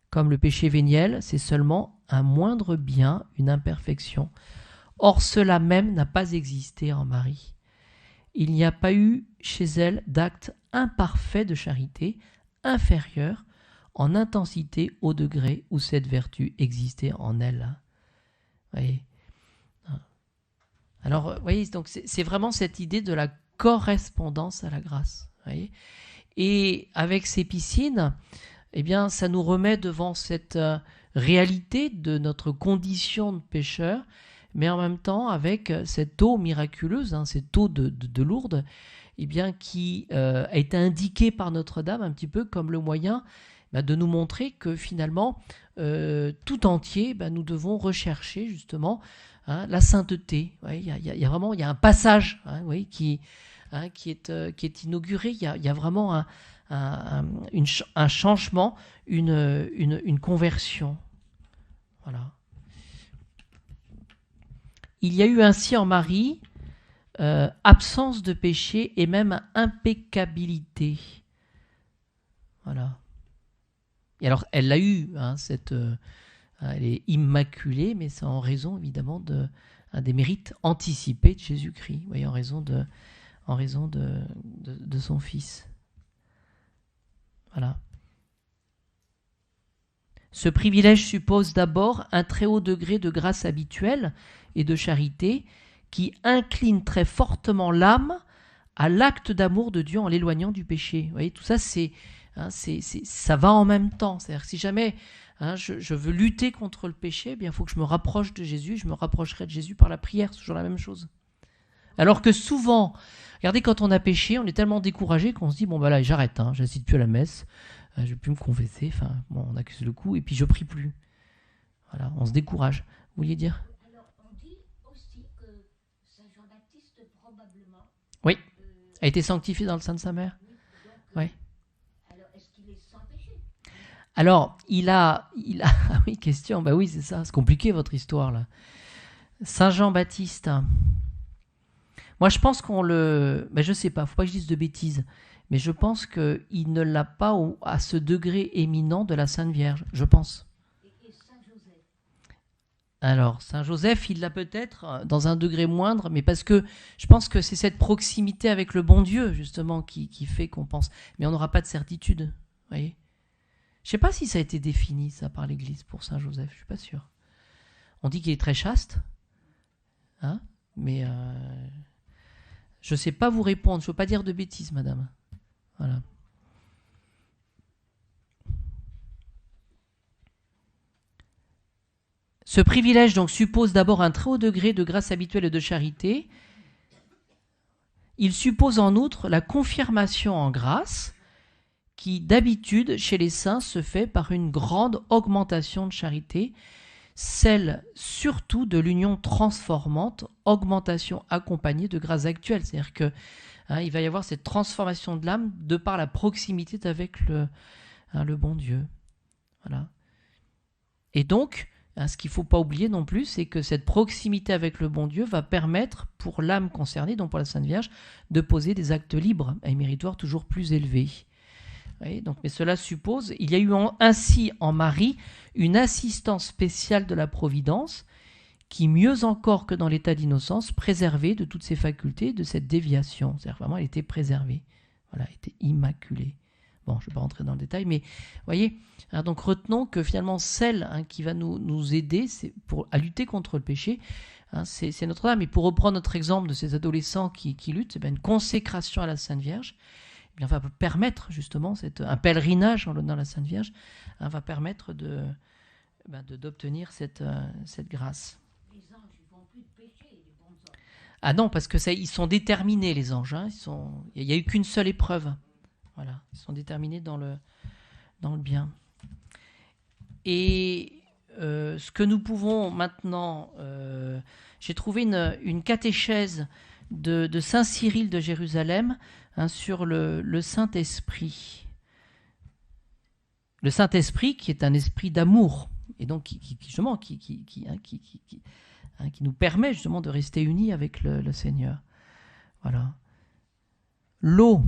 Comme le péché véniel, c'est seulement un moindre bien, une imperfection. Or, cela même n'a pas existé en Marie. Il n'y a pas eu chez elle d'acte imparfait de charité, inférieur en intensité au degré où cette vertu existait en elle. Voyez. Alors, voyez, donc c'est vraiment cette idée de la correspondance à la grâce. Voyez. Et avec ces piscines, eh bien, ça nous remet devant cette réalité de notre condition de pécheur, mais en même temps avec cette eau miraculeuse, cette eau de Lourdes, eh bien, qui a été indiquée par Notre-Dame un petit peu comme le moyen de nous montrer que finalement, tout entier, nous devons rechercher justement la sainteté. Il y a vraiment un passage qui est inauguré. Il y a vraiment un changement, une conversion. Voilà. Il y a eu ainsi en Marie absence de péché et même impeccabilité. Voilà. Et alors, elle l'a eu, elle est immaculée, mais c'est en raison évidemment des mérites anticipés de Jésus-Christ, voyez, en raison de son Fils. Voilà. Ce privilège suppose d'abord un très haut degré de grâce habituelle et de charité qui incline très fortement l'âme à l'acte d'amour de Dieu en l'éloignant du péché. Vous voyez, tout ça, ça va en même temps. C'est-à-dire que si jamais je veux lutter contre le péché, il faut que je me rapproche de Jésus. Je me rapprocherai de Jésus par la prière. C'est toujours la même chose. Alors que souvent, regardez, quand on a péché, on est tellement découragé qu'on se dit, là, j'arrête, j'assiste plus à la messe, je ne vais plus me confesser, on accuse le coup, et puis je prie plus. Voilà, on se décourage. Vous vouliez dire ? Alors, on dit aussi que Saint Jean-Baptiste, probablement... Oui, a été sanctifié dans le sein de sa mère. Oui. Alors, est-ce qu'il est sans péché ? Alors, il a... Ah oui, question, oui, c'est ça, c'est compliqué votre histoire, là. Saint Jean-Baptiste... Moi, je pense qu'on le... je sais pas, faut pas que je dise de bêtises, mais je pense qu'il ne l'a pas à ce degré éminent de la Sainte Vierge, je pense. Et Saint Joseph ? Alors, Saint Joseph, il l'a peut-être dans un degré moindre, mais parce que je pense que c'est cette proximité avec le bon Dieu, justement, qui fait qu'on pense. Mais on n'aura pas de certitude, vous voyez. Je ne sais pas si ça a été défini, ça, par l'Église, pour Saint Joseph, je ne suis pas sûr. On dit qu'il est très chaste, hein, mais je ne sais pas vous répondre, je ne veux pas dire de bêtises, madame. Voilà. Ce privilège donc suppose d'abord un très haut degré de grâce habituelle et de charité. Il suppose en outre la confirmation en grâce, qui d'habitude chez les saints se fait par une grande augmentation de charité, celle surtout de l'union transformante, augmentation accompagnée de grâce actuelle. C'est-à-dire que il va y avoir cette transformation de l'âme de par la proximité avec le bon Dieu. Voilà. Et donc, ce qu'il ne faut pas oublier non plus, c'est que cette proximité avec le bon Dieu va permettre pour l'âme concernée, donc pour la Sainte Vierge, de poser des actes libres et méritoires toujours plus élevés. Oui, donc, mais cela suppose, il y a eu ainsi en Marie une assistance spéciale de la Providence qui, mieux encore que dans l'état d'innocence, préservait de toutes ses facultés de cette déviation. C'est-à-dire vraiment, elle était préservée, voilà, elle était immaculée. Bon, je ne vais pas rentrer dans le détail, mais vous voyez, donc retenons que finalement celle qui va nous aider à lutter contre le péché, c'est Notre-Dame. Et pour reprendre notre exemple de ces adolescents qui luttent, une consécration à la Sainte Vierge, eh bien, va permettre justement, un pèlerinage en l'honneur de la Sainte Vierge, va permettre d'obtenir cette grâce. Les anges, ils vont plus de péché, les bons anges. Ah non, parce que ils sont déterminés, les anges. Il n'y a eu qu'une seule épreuve. Voilà, ils sont déterminés dans le bien. Et ce que nous pouvons maintenant... j'ai trouvé une catéchèse de Saint Cyril de Jérusalem sur le Saint-Esprit. Le Saint-Esprit qui est un esprit d'amour, et donc qui nous permet justement de rester unis avec le Seigneur. Voilà. L'eau,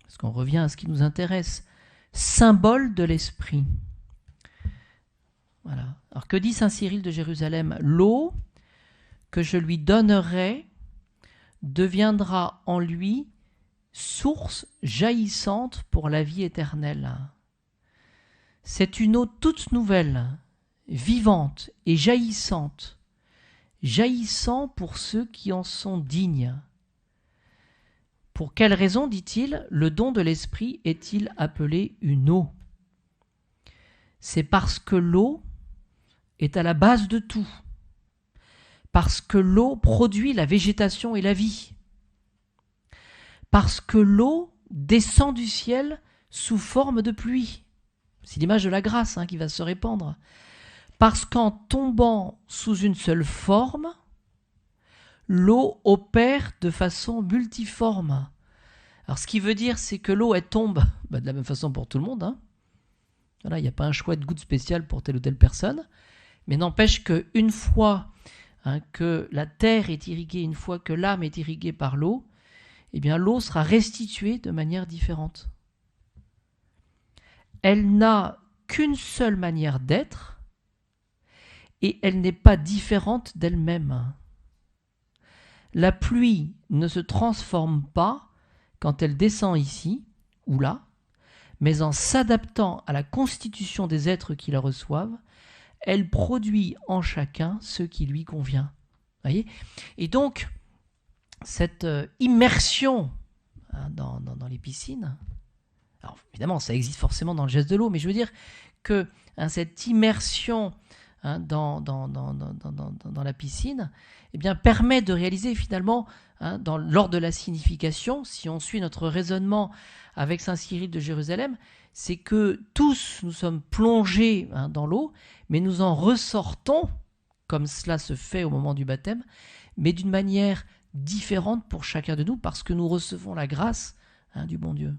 parce qu'on revient à ce qui nous intéresse, symbole de l'esprit. Voilà. Alors que dit Saint Cyril de Jérusalem ? L'eau que je lui donnerai deviendra en lui source jaillissante pour la vie éternelle. C'est une eau toute nouvelle, vivante et jaillissante, jaillissant pour ceux qui en sont dignes. Pour quelle raison, dit-il, le don de l'esprit est-il appelé une eau ? C'est parce que l'eau est à la base de tout. Parce que l'eau produit la végétation et la vie. Parce que l'eau descend du ciel sous forme de pluie. C'est l'image de la grâce qui va se répandre. Parce qu'en tombant sous une seule forme, l'eau opère de façon multiforme. Alors ce qui veut dire, c'est que l'eau, elle tombe de la même façon pour tout le monde. Voilà, il n'y a pas un choix de goutte spécial pour telle ou telle personne. Mais n'empêche qu'une fois que la terre est irriguée, une fois que l'âme est irriguée par l'eau, eh bien l'eau sera restituée de manière différente. Elle n'a qu'une seule manière d'être et elle n'est pas différente d'elle-même. La pluie ne se transforme pas quand elle descend ici ou là, mais en s'adaptant à la constitution des êtres qui la reçoivent, elle produit en chacun ce qui lui convient. Voyez ? Et donc, cette immersion dans les piscines, alors évidemment, ça existe forcément dans le geste de l'eau, mais je veux dire que cette immersion dans la piscine eh bien, permet de réaliser finalement, lors de la signification, si on suit notre raisonnement avec Saint Cyril de Jérusalem, c'est que tous nous sommes plongés dans l'eau, mais nous en ressortons, comme cela se fait au moment du baptême, mais d'une manière différente pour chacun de nous, parce que nous recevons la grâce du bon Dieu.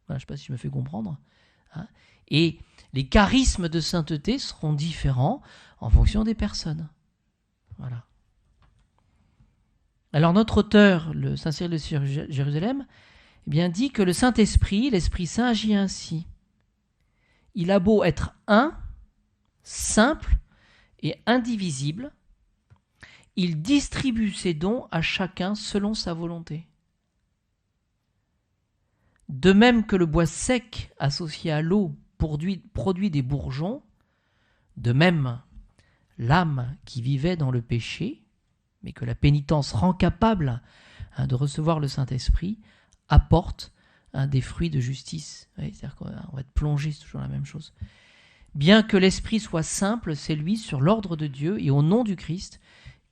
Voilà, je ne sais pas si je me fais comprendre. Et les charismes de sainteté seront différents en fonction des personnes. Voilà. Alors notre auteur, le Saint Cyril de Jérusalem, eh bien, dit que le Saint-Esprit, l'Esprit Saint, agit ainsi. Il a beau être un, simple et indivisible, il distribue ses dons à chacun selon sa volonté. De même que le bois sec associé à l'eau produit des bourgeons, de même l'âme qui vivait dans le péché, mais que la pénitence rend capable de recevoir le Saint-Esprit, apporte des fruits de justice. Oui, c'est-à-dire qu'on va être plongé, c'est toujours la même chose. Bien que l'Esprit soit simple, c'est lui, sur l'ordre de Dieu et au nom du Christ,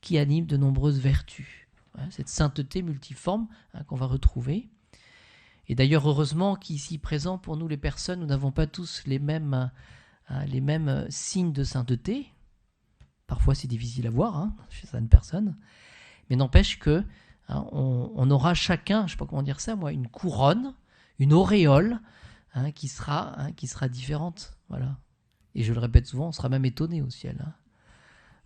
qui anime de nombreuses vertus. Cette sainteté multiforme qu'on va retrouver. Et d'ailleurs, heureusement qu'ici présent, pour nous les personnes, nous n'avons pas tous les mêmes signes de sainteté. Parfois, c'est difficile à voir chez certaines personnes. Mais n'empêche que on aura chacun, je ne sais pas comment dire ça, moi, une couronne, une auréole qui sera différente. Voilà. Et je le répète souvent, on sera même étonné au ciel.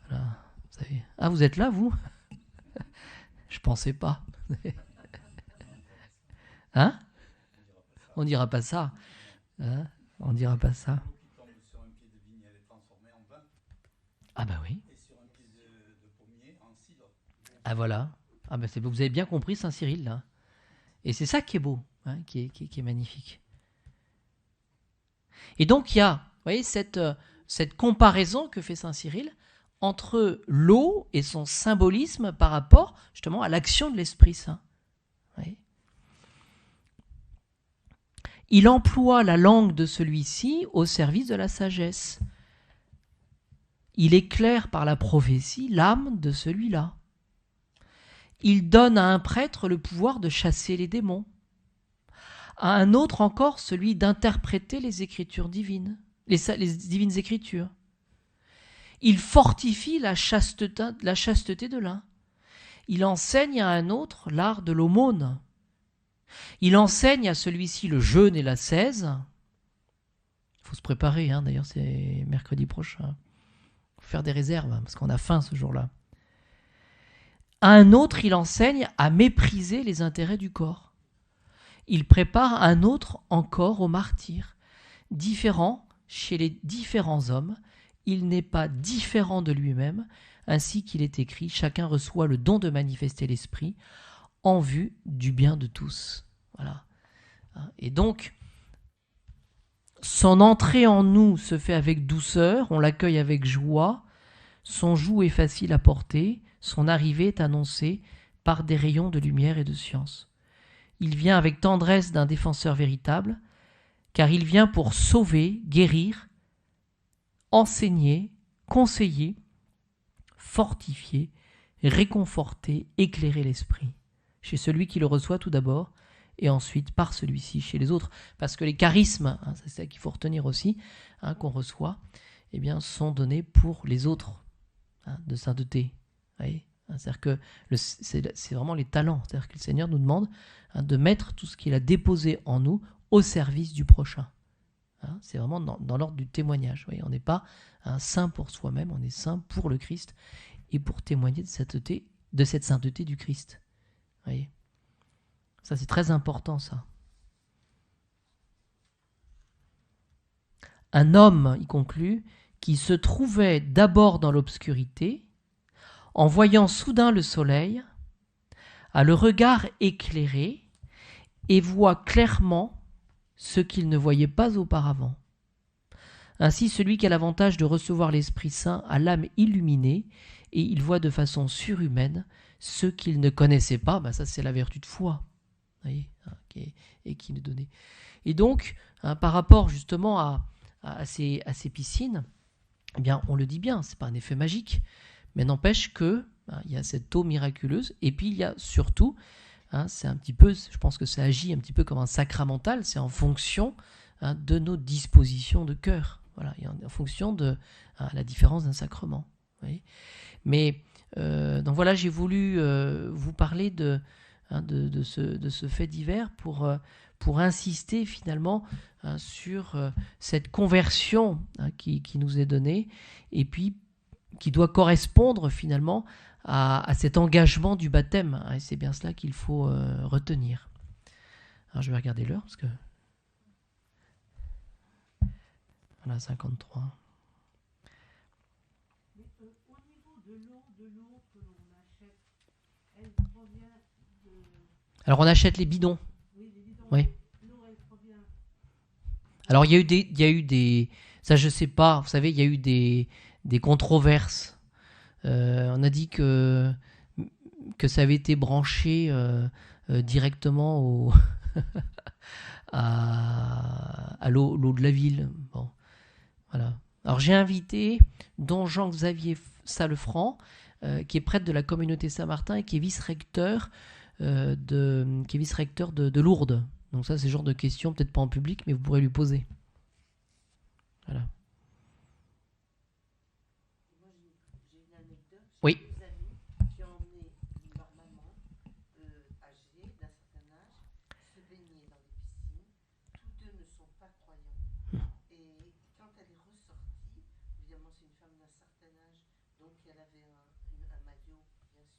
Voilà. Vous savez. Ah, vous êtes là, vous? Je pensais pas. Hein? On dira pas ça. Hein? On dira pas ça. Ah bah oui. Ah voilà. Ah bah vous avez bien compris Saint-Cyril là. Et c'est ça qui est beau, qui est magnifique. Et donc il y a, vous voyez, cette comparaison que fait Saint-Cyril entre l'eau et son symbolisme par rapport justement à l'action de l'Esprit Saint. Oui. Il emploie la langue de celui-ci au service de la sagesse. Il éclaire par la prophétie l'âme de celui-là. Il donne à un prêtre le pouvoir de chasser les démons. À un autre encore celui d'interpréter les écritures divines, les divines écritures. Il fortifie la chasteté de l'un. Il enseigne à un autre l'art de l'aumône. Il enseigne à celui-ci le jeûne et l'ascèse. Il faut se préparer, d'ailleurs c'est mercredi prochain. Il faut faire des réserves, parce qu'on a faim ce jour-là. À un autre, il enseigne à mépriser les intérêts du corps. Il prépare un autre encore au martyre. Différent chez les différents hommes, il n'est pas différent de lui-même, ainsi qu'il est écrit, chacun reçoit le don de manifester l'esprit en vue du bien de tous. Voilà. Et donc, son entrée en nous se fait avec douceur, on l'accueille avec joie, son joug est facile à porter, son arrivée est annoncée par des rayons de lumière et de science. Il vient avec tendresse d'un défenseur véritable, car il vient pour sauver, guérir, enseigner, conseiller, fortifier, réconforter, éclairer l'esprit, chez celui qui le reçoit tout d'abord, et ensuite par celui-ci chez les autres. Parce que les charismes, c'est ça qu'il faut retenir aussi, qu'on reçoit, sont donnés pour les autres, de sainteté. Vous voyez, c'est-à-dire que c'est vraiment les talents. C'est-à-dire que le Seigneur nous demande de mettre tout ce qu'il a déposé en nous au service du prochain. C'est vraiment dans l'ordre du témoignage. Vous voyez, on n'est pas un saint pour soi-même, on est saint pour le Christ et pour témoigner de cette sainteté du Christ. Vous voyez, ça c'est très important, ça. Un homme, il conclut, qui se trouvait d'abord dans l'obscurité, en voyant soudain le soleil, a le regard éclairé et voit clairement ce qu'il ne voyait pas auparavant. Ainsi, celui qui a l'avantage de recevoir l'Esprit Saint a l'âme illuminée et il voit de façon surhumaine ce qu'il ne connaissait pas. Ça, c'est la vertu de foi, vous voyez, qui nous donnait. Et donc, par rapport justement à ces piscines, on le dit bien, c'est pas un effet magique, mais n'empêche que il y a cette eau miraculeuse, et puis il y a surtout, c'est un petit peu, je pense que ça agit un petit peu comme un sacramental, c'est en fonction de nos dispositions de cœur, voilà, et en fonction de la différence d'un sacrement. Vous voyez. Mais donc voilà, j'ai voulu vous parler de ce fait divers pour insister finalement sur cette conversion qui nous est donnée, et puis qui doit correspondre finalement à cet engagement du baptême. Et c'est bien cela qu'il faut retenir. Alors je vais regarder l'heure parce que... Voilà, 53. Au niveau de l'eau que l'on achète, elle provient de... Alors on achète les bidons. Oui, les bidons. Oui. L'eau, elle provient... Alors il y a eu des, ça je sais pas. Vous savez, il y a eu des controverses. On a dit que ça avait été branché directement à l'eau de la ville. Bon, voilà. Alors j'ai invité don Jean-Xavier Salefranc, qui est prêtre de la communauté Saint-Martin et qui est vice-recteur de Lourdes. Donc ça, c'est le genre de questions, peut-être pas en public, mais vous pourrez lui poser. Voilà. Moi, j'ai une anecdote. Oui. J'ai deux amis qui ont emmené leur maman âgée, d'un certain âge, se baigner dans les piscines. Tous deux ne sont pas croyants. Et quand elle est ressortie, évidemment, c'est une femme d'un certain âge, donc elle avait un maillot, bien sûr,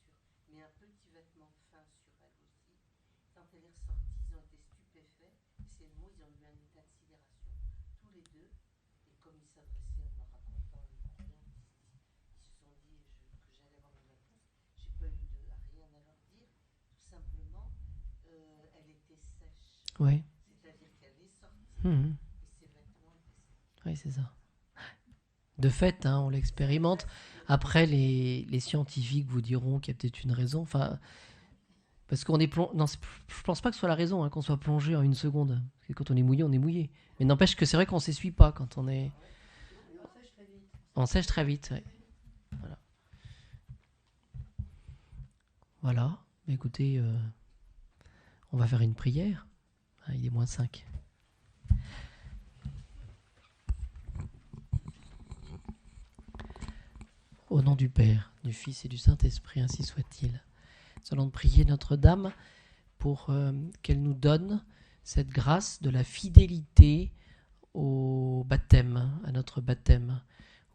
mais un petit vêtement fin sur elle aussi. Quand elle est ressortie, ils ont été stupéfaits. Et ces mots, ils ont eu un état de sidération, tous les deux. Et comme ils s'adressaient en leur racontant les croyants, ils se sont dit que j'allais avoir une réponse. J'ai pas eu rien à leur dire. Tout simplement, elle était sèche. Oui. C'est-à-dire qu'elle est sortie et ses vêtements étaient secs. Oui, c'est ça. De fait, on l'expérimente. Après, les scientifiques vous diront qu'il y a peut-être une raison. Enfin, parce qu'on est plongé. Non, je pense pas que ce soit la raison qu'on soit plongé en une seconde. Parce que quand on est mouillé, on est mouillé. Mais n'empêche que c'est vrai qu'on s'essuie pas quand on est. On sèche très vite. On sèche très vite. Ouais. Voilà. Voilà. Écoutez, on va faire une prière. Il est moins 5. Au nom du Père, du Fils et du Saint-Esprit, ainsi soit-il. Nous allons prier Notre-Dame pour qu'elle nous donne cette grâce de la fidélité au baptême, à notre baptême,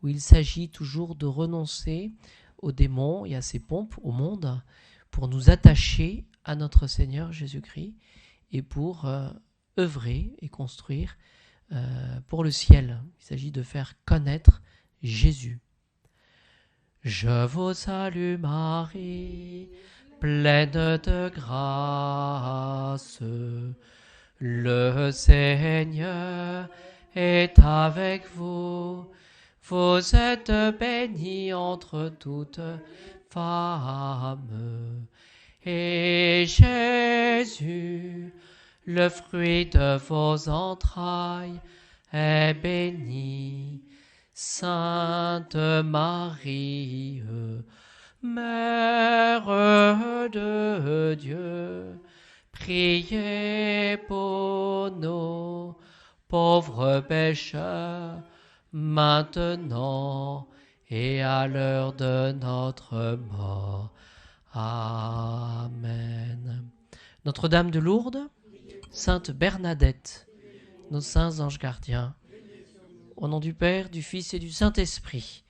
où il s'agit toujours de renoncer aux démons et à ses pompes, au monde, pour nous attacher à notre Seigneur Jésus-Christ et pour œuvrer et construire pour le ciel. Il s'agit de faire connaître Jésus. Je vous salue Marie, pleine de grâce, le Seigneur est avec vous. Vous êtes bénie entre toutes femmes, et Jésus, le fruit de vos entrailles, est béni. Sainte Marie, Mère de Dieu, priez pour nous, pauvres pécheurs, maintenant et à l'heure de notre mort. Amen. Notre-Dame de Lourdes, Sainte Bernadette, nos saints anges gardiens, au nom du Père, du Fils et du Saint-Esprit.